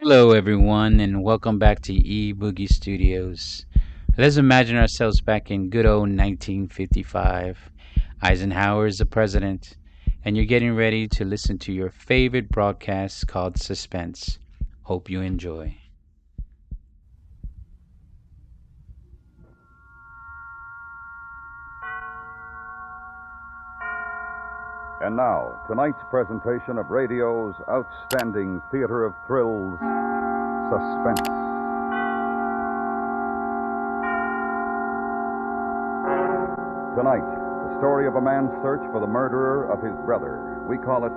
Hello, everyone, and welcome back to E Boogie Studios. Let's imagine ourselves back in good old 1955. Eisenhower is the president, and you're getting ready to listen to your favorite broadcast called Suspense. Hope you enjoy. And now, tonight's presentation of radio's outstanding theater of thrills, Suspense. Tonight, the story of a man's search for the murderer of his brother. We call it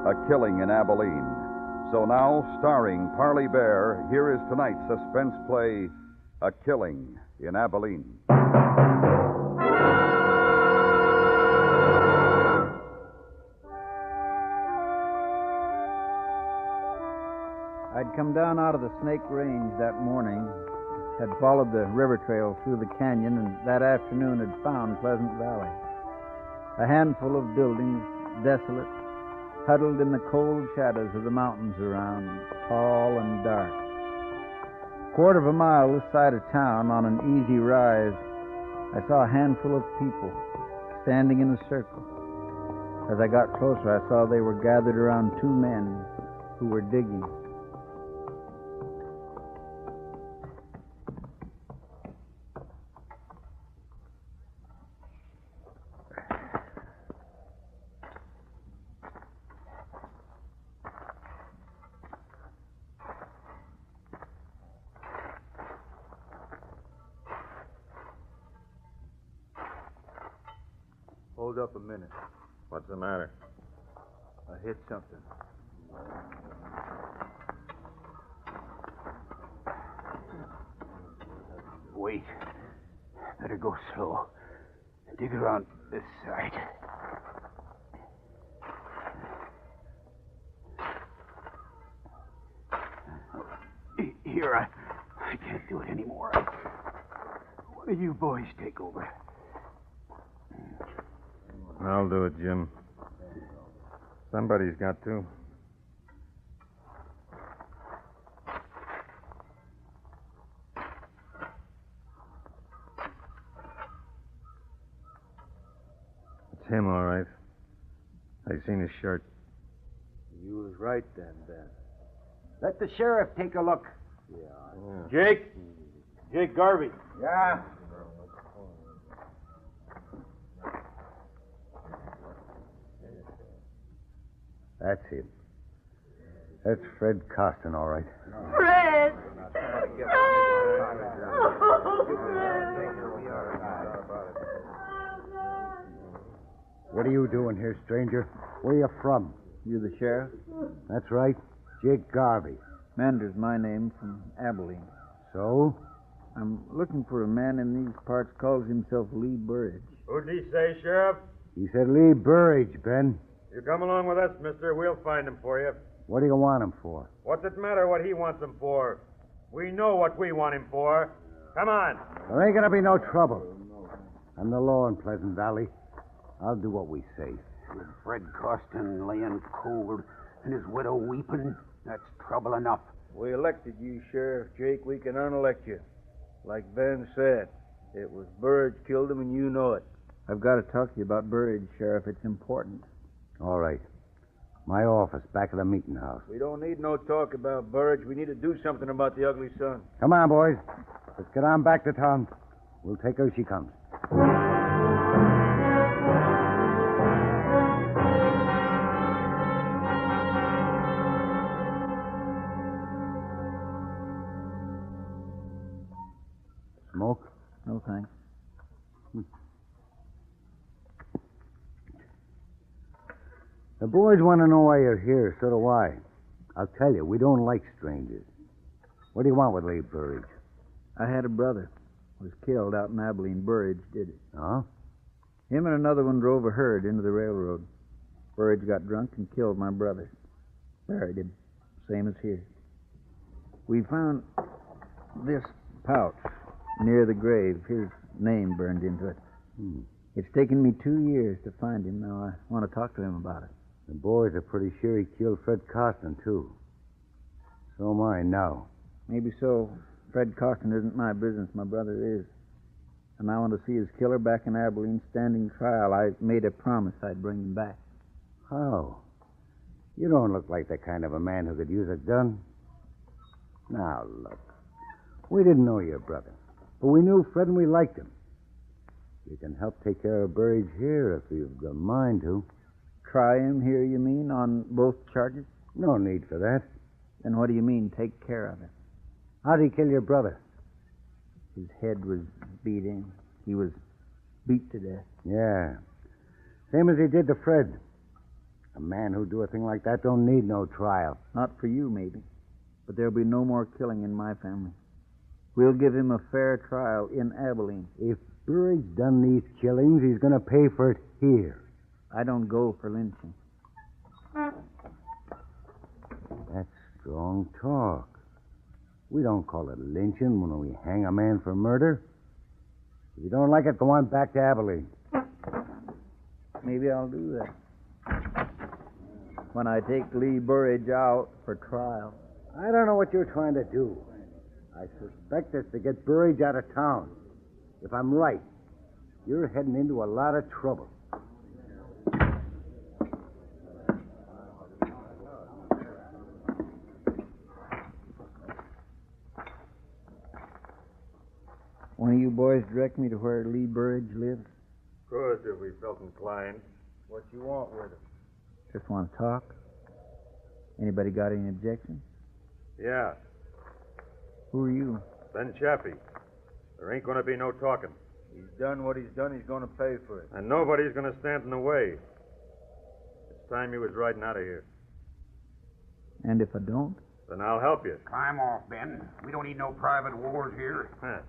A Killing in Abilene. So now, starring Parley Bear, here is tonight's suspense play, A Killing in Abilene. I'd come down out of the Snake Range that morning, had followed the river trail through the canyon, and that afternoon had found Pleasant Valley. A handful of buildings, desolate, huddled in the cold shadows of the mountains around, tall and dark. Quarter of a mile this side of town, on an easy rise, I saw a handful of people standing in a circle. As I got closer, I saw they were gathered around two men who were digging. Hold up a minute. What's the matter? I hit something. Wait. Better go slow. Dig around this side. Here, I can't do it anymore. One of you boys take over. I'll do it, Jim. Somebody's got to. It's him, all right. I seen his shirt. You was right then, Ben. Let the sheriff take a look. Yeah. Jake Garvey. Yeah? That's him. That's Fred Costin, all right. Fred! What are you doing here, stranger? Where you from? You the sheriff? That's right. Jake Garvey. Mander's my name, from Abilene. So? I'm looking for a man in these parts calls himself Lee Burridge. Who'd he say, Sheriff? He said Lee Burridge, Ben. You come along with us, mister. We'll find him for you. What do you want him for? What's it matter what he wants him for? We know what we want him for. Come on. There ain't gonna be no trouble. I'm the law in Pleasant Valley. I'll do what we say. With Fred Costin laying cold and his widow weeping, that's trouble enough. We elected you, Sheriff Jake. We can unelect you. Like Ben said, it was Burridge killed him, and you know it. I've got to talk to you about Burridge, Sheriff. It's important. All right. My office, back of the meeting house. We don't need no talk about Burridge. We need to do something about the ugly son. Come on, boys. Let's get on back to town. We'll take her as she comes. Smoke? No, thanks. The boys want to know why you're here, so do I. I'll tell you, we don't like strangers. What do you want with Lee Burridge? I had a brother. Was killed out in Abilene. Burridge did it. Huh? Him and another one drove a herd into the railroad. Burridge got drunk and killed my brother. Buried him. Same as here. We found this pouch near the grave. His name burned into it. It's taken me 2 years to find him. Now I want to talk to him about it. The boys are pretty sure he killed Fred Costin, too. So am I now. Maybe so. Fred Costin isn't my business. My brother is. And I want to see his killer back in Abilene standing trial. I made a promise I'd bring him back. How? You don't look like the kind of a man who could use a gun. Now, look. We didn't know your brother, but we knew Fred and we liked him. You can help take care of Burridge here if you've the mind to. Try him here, you mean, on both charges? No need for that. Then what do you mean, take care of him? How'd he kill your brother? His head was beat in. He was beat to death. Yeah. Same as he did to Fred. A man who'd do a thing like that don't need no trial. Not for you, maybe. But there'll be no more killing in my family. We'll give him a fair trial in Abilene. If Burridge done these killings, he's going to pay for it here. I don't go for lynching. That's strong talk. We don't call it lynching when we hang a man for murder. If you don't like it, go on back to Abilene. Maybe I'll do that. When I take Lee Burridge out for trial. I don't know what you're trying to do. I suspect it's to get Burridge out of town. If I'm right, you're heading into a lot of trouble. One of you boys direct me to where Lee Burridge lives? Of course, if we felt inclined. What you want with him? Just want to talk? Anybody got any objections? Yeah, Who are you? Ben Chaffee. There ain't going to be no talking. He's done what he's done. He's going to pay for it. And nobody's going to stand in the way. It's time he was riding out of here. And if I don't? Then I'll help you. Climb off, Ben. We don't need no private wars here. Huh.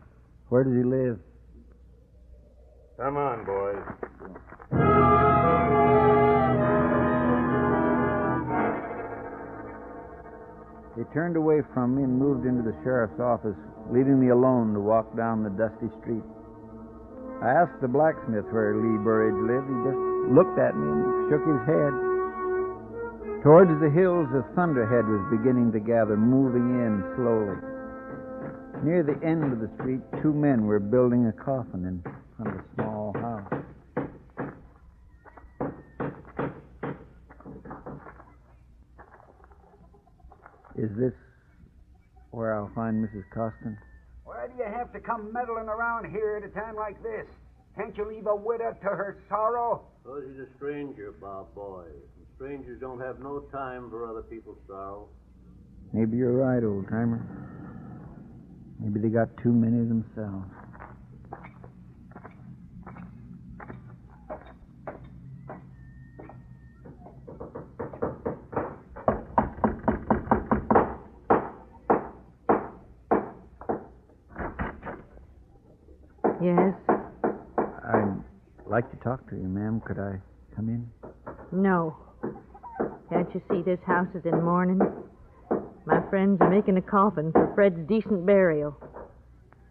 Where does he live? Come on, boys. They turned away from me and moved into the sheriff's office, leaving me alone to walk down the dusty street. I asked the blacksmith where Lee Burridge lived. He just looked at me and shook his head. Towards the hills, a thunderhead was beginning to gather, moving in slowly. Near the end of the street, two men were building a coffin in front of a small house. Is this where I'll find Mrs. Costin? Why do you have to come meddling around here at a time like this? Can't you leave a widow to her sorrow? Because he's a stranger, Bob boy. And strangers don't have no time for other people's sorrow. Maybe you're right, old-timer. Maybe they got too many themselves. Yes? I'd like to talk to you, ma'am. Could I come in? No. Can't you see this house is in mourning? My friends are making a coffin for Fred's decent burial.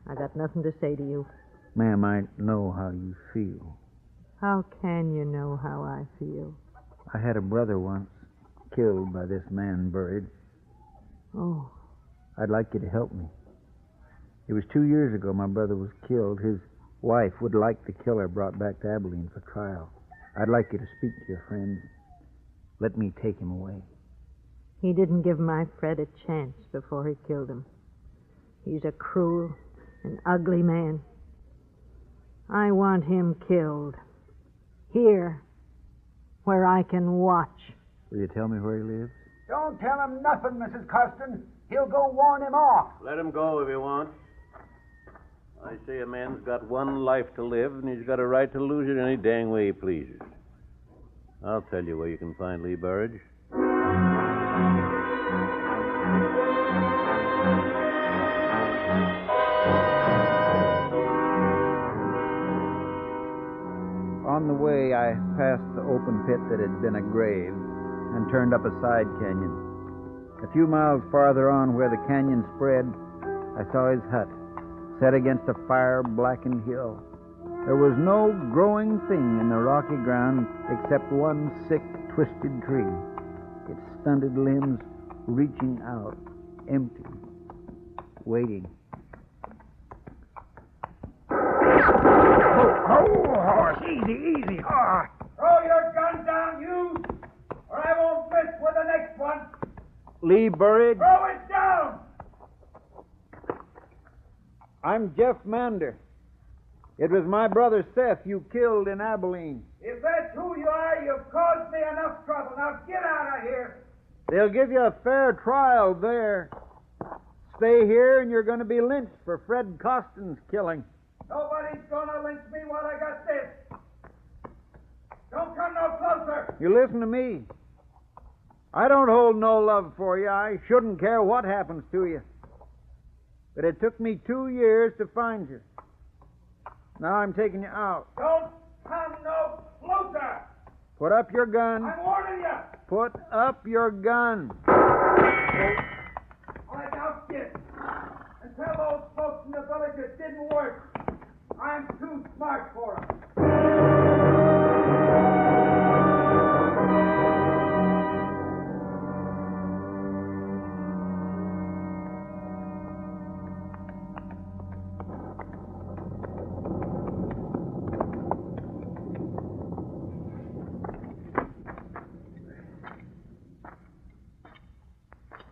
I got nothing to say to you. Ma'am, I know how you feel. How can you know how I feel? I had a brother once killed by this man, Burridge. Oh, I'd like you to help me. It was 2 years ago my brother was killed. His wife would like the killer brought back to Abilene for trial. I'd like you to speak to your friends. Let me take him away. he didn't give my Fred a chance before he killed him. He's a cruel and ugly man. I want him killed. Here, where I can watch. Will you tell me where he lives? Don't tell him nothing, Mrs. Costin. He'll go warn him off. Let him go if he wants. I say a man's got one life to live, and he's got a right to lose it any dang way he pleases. I'll tell you where you can find Lee Burridge. On the way, I passed the open pit that had been a grave and turned up a side canyon. A few miles farther on, where the canyon spread, I saw his hut, set against a fire-blackened hill. There was no growing thing in the rocky ground except one sick, twisted tree, its stunted limbs reaching out, Empty. Waiting. Horse, easy. Throw your gun down, you, or I won't miss with the next one. Lee Burridge. Throw it down. I'm Jeff Mander. It was my brother Seth you killed in Abilene. If that's who you are, you've caused me enough trouble. Now get out of here. They'll give you a fair trial there. Stay here and you're going to be lynched for Fred Costin's killing. Nobody's gonna lynch me while I got this. Don't come no closer. You listen to me. I don't hold no love for you. I shouldn't care what happens to you. But it took me 2 years to find you. Now I'm taking you out. Don't come no closer. Put up your gun. I'm warning you. Put up your gun. All right, now, kid. And tell those folks in the village it didn't work. I'm too smart for 'em.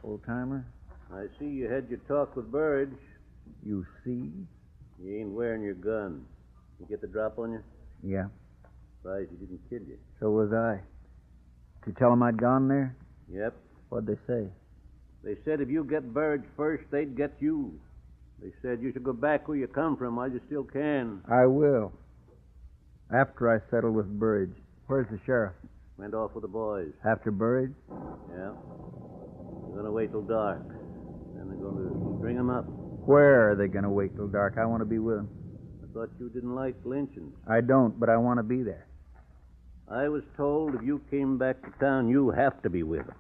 Old-timer, I see you had your talk with Burridge. you see? You ain't wearing your gun. You get the drop on you? Yeah, Surprised he didn't kill you. so was I. Did you tell them I'd gone there? Yep. What'd they say? They said if you get Burridge first, they'd get you. They said you should go back where you come from while you still can. I will. After I settle with Burridge. Where's the sheriff? Went off with the boys. After Burridge? Yeah. They're going to wait till dark. Then they're going to bring him up. Where are they going to wait till dark? I want to be with them. I thought you didn't like lynchings. I don't, but I want to be there. I was told if you came back to town, you have to be with them.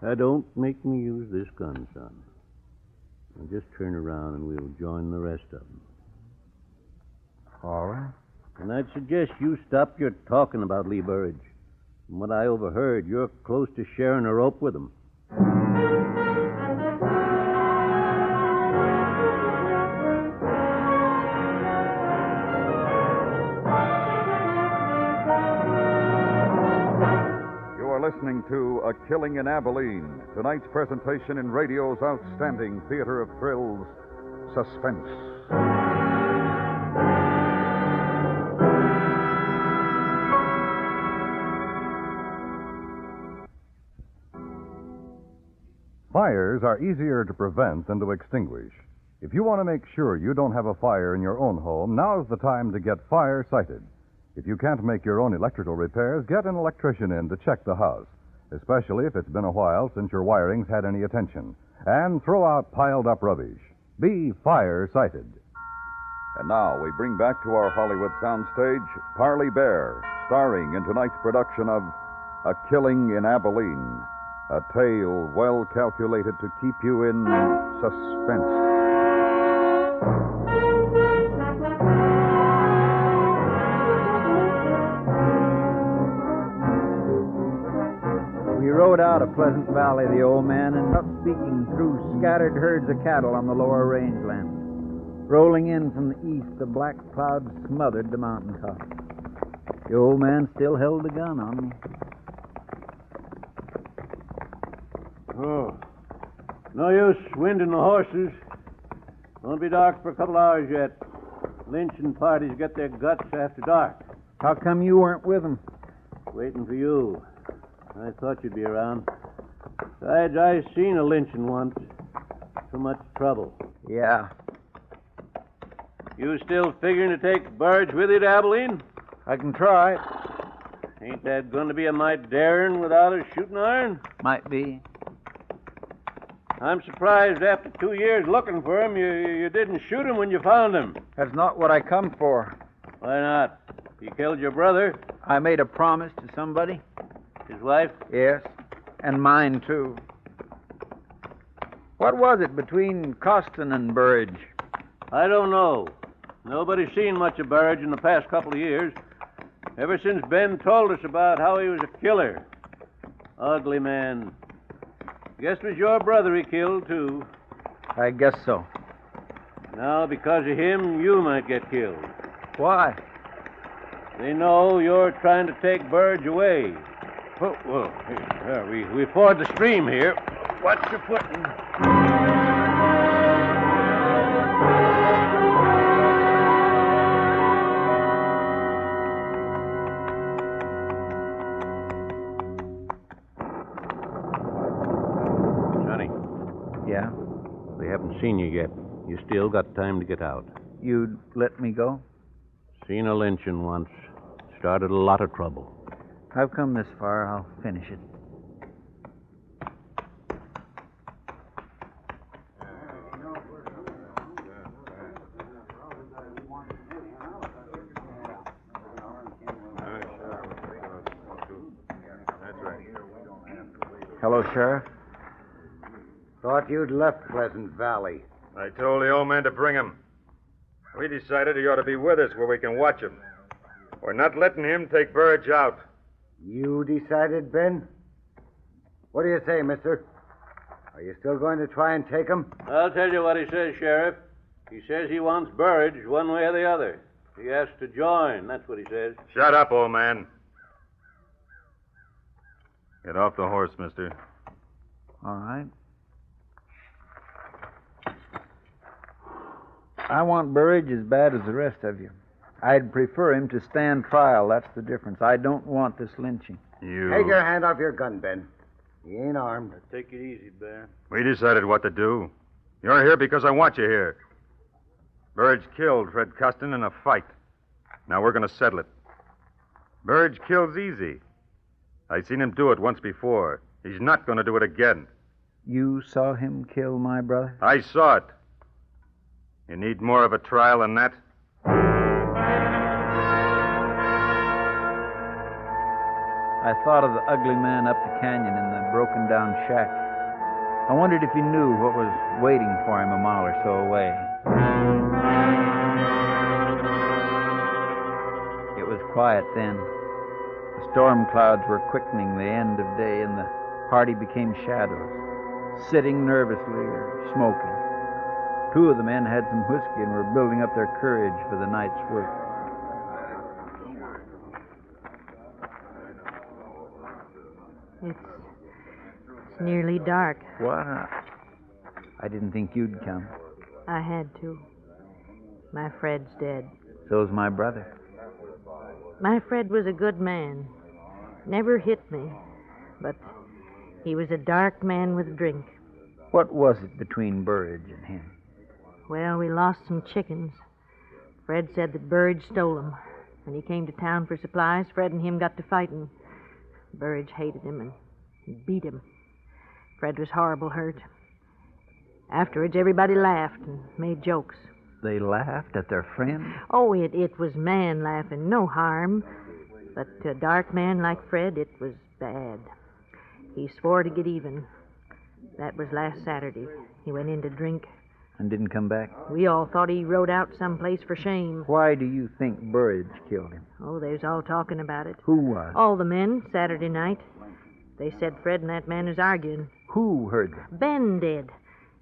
Now, don't make me use this gun, son. Now, just turn around and we'll join the rest of them. All right. And I'd suggest you stop your talking about Lee Burridge. From what I overheard, you're close to sharing a rope with him. Listening to A Killing in Abilene, tonight's presentation in radio's outstanding theater of thrills, Suspense. Fires are easier to prevent than to extinguish. If you want to make sure you don't have a fire in your own home, now's the time to get fire-sighted. If you can't make your own electrical repairs, get an electrician in to check the house, especially if it's been a while since your wiring's had any attention. And throw out piled-up rubbish. Be fire-sighted. And now we bring back to our Hollywood soundstage Parley Bear, starring in tonight's production of A Killing in Abilene, a tale well calculated to keep you in suspense. We rode out of Pleasant Valley, the old man, and up speaking through scattered herds of cattle on the lower rangeland. Rolling in from the east, the black clouds smothered the mountaintop. The old man still held the gun on me. Oh, no use winding the horses. Won't be dark for a couple hours yet. Lynching parties get their guts after dark. How come you weren't with them? Waiting for you. I thought you'd be around. Besides, I seen a lynching once. Too much trouble. Yeah. You still figuring to take Burridge with you to Abilene? I can try. Ain't that going to be a mite daring without a shooting iron? Might be. I'm surprised after 2 years looking for him, you didn't shoot him when you found him. That's not what I come for. Why not? He killed your brother. I made a promise to somebody. His wife? Yes, and mine, too. What was it between Costin and Burridge? I don't know. Nobody's seen much of Burridge in the past couple of years. Ever since Ben told us about how he was a killer. Ugly man. Guess it was your brother he killed, too. I guess so. Now, because of him, you might get killed. Why? They know you're trying to take Burge away. Oh, well, here, we ford the stream here. Watch your footing. Johnny. Yeah? They haven't seen you yet. You still got time to get out. You'd let me go? Seen a lynching once. Started a lot of trouble. I've come this far. I'll finish it. Hello, Sheriff. Thought you'd left Pleasant Valley. I told the old man to bring him. We decided he ought to be with us where we can watch him. We're not letting him take Burge out. You decided, Ben? What do you say, mister? Are you still going to try and take him? I'll tell you what he says, Sheriff. He says he wants Burge one way or the other. He has to join. That's what he says. Shut up, old man. Get off the horse, mister. All right. I want Burridge as bad as the rest of you. I'd prefer him to stand trial. That's the difference. I don't want this lynching. You... Take your hand off your gun, Ben. He ain't armed. Take it easy, Ben. We decided what to do. You're here because I want you here. Burge killed Fred Custon in a fight. Now we're going to settle it. Burge kills easy. I seen him do it once before. He's not going to do it again. You saw him kill my brother? I saw it. You need more of a trial than that? I thought of the ugly man up the canyon in the broken-down shack. I wondered if he knew what was waiting for him a mile or so away. It was quiet then. The storm clouds were quickening the end of day, and the party became shadows, sitting nervously or smoking. Two of the men had some whiskey and were building up their courage for the night's work. It's nearly dark. What? I didn't think you'd come. I had to. My Fred's dead. So's my brother. My Fred was a good man. Never hit me. But he was a dark man with drink. What was it between Burridge and him? Well, we lost some chickens. Fred said that Burridge stole them. When he came to town for supplies, Fred and him got to fighting. Burridge hated him and beat him. Fred was horrible hurt. Afterwards, everybody laughed and made jokes. They laughed at their friend? Oh, it was man laughing, no harm. But to a dark man like Fred, it was bad. He swore to get even. That was last Saturday. He went in to drink. And didn't come back? We all thought he rode out someplace for shame. Why do you think Burridge killed him? Oh, they was all talking about it. Who was? All the men, Saturday night. They said Fred and that man was arguing. Who heard them? Ben did.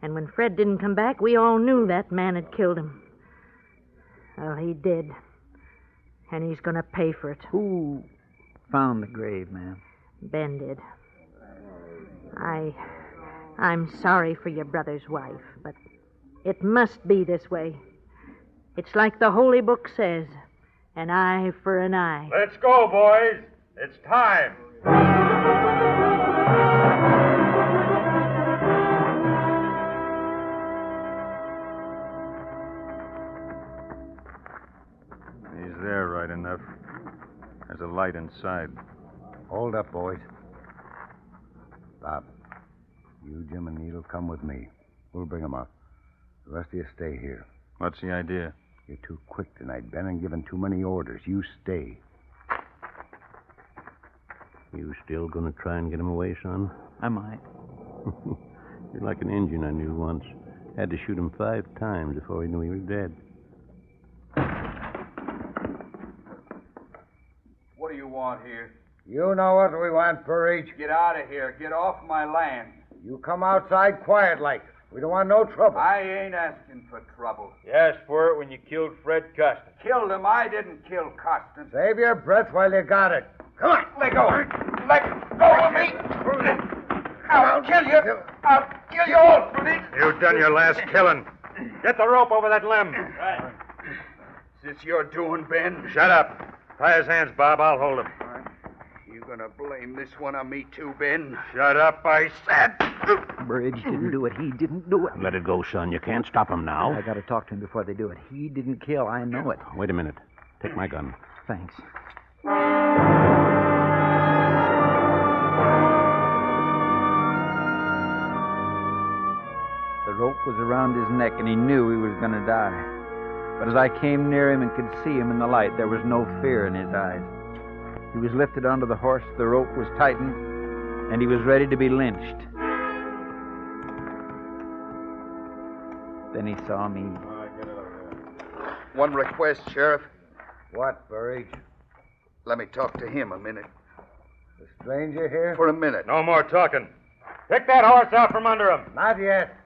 And when Fred didn't come back, we all knew that man had killed him. Well, he did. And he's going to pay for it. Who found the grave, ma'am? Ben did. I'm sorry for your brother's wife, but it must be this way. It's like the Holy Book says, an eye for an eye. Let's go, boys. It's time. He's there, right enough. There's a light inside. Hold up, boys. Bob, you, Jim, and Needle come with me. We'll bring 'em up. The rest of you stay here. What's the idea? You're too quick tonight, Ben, and giving too many orders. You stay. You still gonna try and get him away, son? I might. You're like an Indian I knew once. Had to shoot him 5 times before he knew he was dead. What do you want here? You know what we want, Burridge. Get out of here. Get off my land. You come outside quiet like. We don't want no trouble. I ain't asking for trouble. You asked for it when you killed Fred Costin. Killed him. I didn't kill Costin. Save your breath while you got it. Come on, let go. Let go of me. I'll kill you. I'll kill you all for this. You've done your last killing. Get the rope over that limb. Right. Is this your doing, Ben? Shut up. Tie his hands, Bob. I'll hold him. You gonna blame this one on me too, Ben? Shut up, I said. Burridge didn't do it. He didn't do it. Let it go, son. You can't stop him now. I gotta talk to him before they do it. He didn't kill. I know it. Wait a minute. Take my gun. Thanks. The rope was around his neck, and he knew he was going to die. But as I came near him and could see him in the light, there was no fear in his eyes. He was lifted onto the horse, the rope was tightened, and he was ready to be lynched. Then he saw me. One request, Sheriff. What, Burridge? Let me talk to him a minute. The stranger here? For a minute. No more talking. Pick that horse out from under him. Not yet.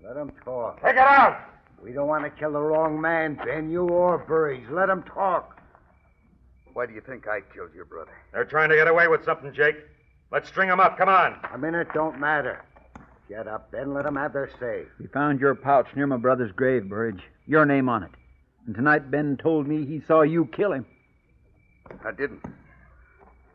Let him talk. Take it out. We don't want to kill the wrong man, Ben, you or Burridge. Let him talk. Why do you think I killed your brother? They're trying to get away with something, Jake. Let's string them up. Come on. A minute don't matter. Get up, Ben. Let them have their say. We found your pouch near my brother's grave, Burridge. Your name on it. And tonight Ben told me he saw you kill him. I didn't.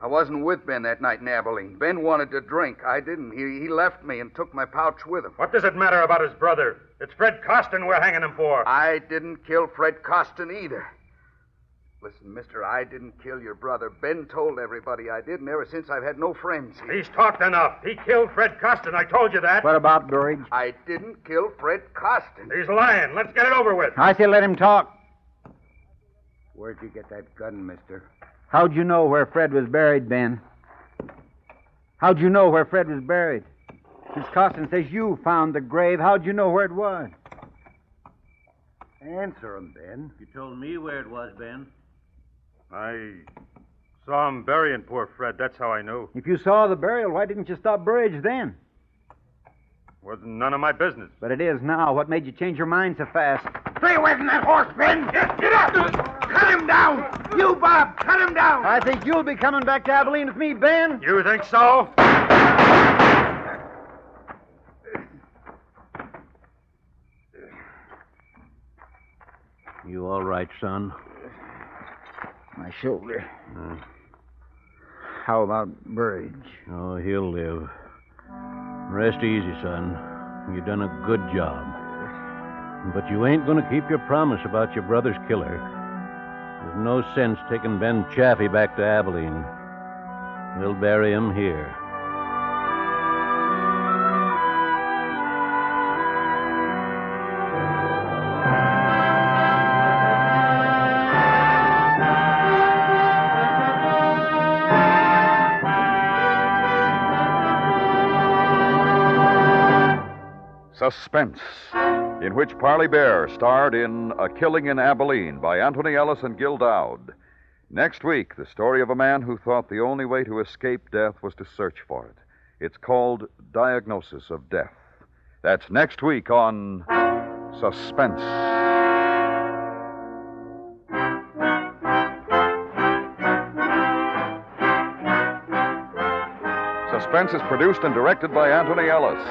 I wasn't with Ben that night in Abilene. Ben wanted to drink. I didn't. He left me and took my pouch with him. What does it matter about his brother? It's Fred Costin we're hanging him for. I didn't kill Fred Costin either. Listen, mister, I didn't kill your brother. Ben told everybody I did, and ever since I've had no friends here. He's talked enough. He killed Fred Costin. I told you that. What about Burridge? I didn't kill Fred Costin. He's lying. Let's get it over with. I say let him talk. Where'd you get that gun, mister? How'd you know where Fred was buried, Ben? How'd you know where Fred was buried? Miss Costin says you found the grave. How'd you know where it was? Answer him, Ben. You told me where it was, Ben. I saw him burying poor Fred. That's how I knew. If you saw the burial, why didn't you stop Burridge then? Wasn't none of my business. But it is now. What made you change your mind so fast? Stay away from that horse, Ben! Get up! Cut him down! You, Bob, cut him down! I think you'll be coming back to Abilene with me, Ben. You think so? You all right, son? My shoulder. How about Burridge? Oh, he'll live. Rest easy, son. You done a good job. But you ain't going to keep your promise about your brother's killer. There's no sense taking Ben Chaffee back to Abilene. We'll bury him here. Suspense, in which Parley Bear starred in A Killing in Abilene by Anthony Ellis and Gil Dowd. Next week, the story of a man who thought the only way to escape death was to search for it. It's called Diagnosis of Death. That's next week on Suspense. Suspense is produced and directed by Anthony Ellis.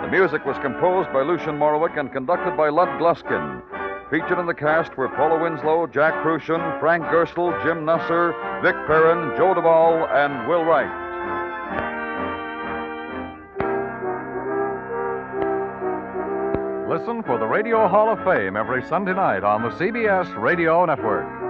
The music was composed by Lucian Morowick and conducted by Lud Gluskin. Featured in the cast were Paula Winslow, Jack Crucian, Frank Gerstle, Jim Nusser, Vic Perrin, Joe Duvall, and Will Wright. Listen for the Radio Hall of Fame every Sunday night on the CBS Radio Network.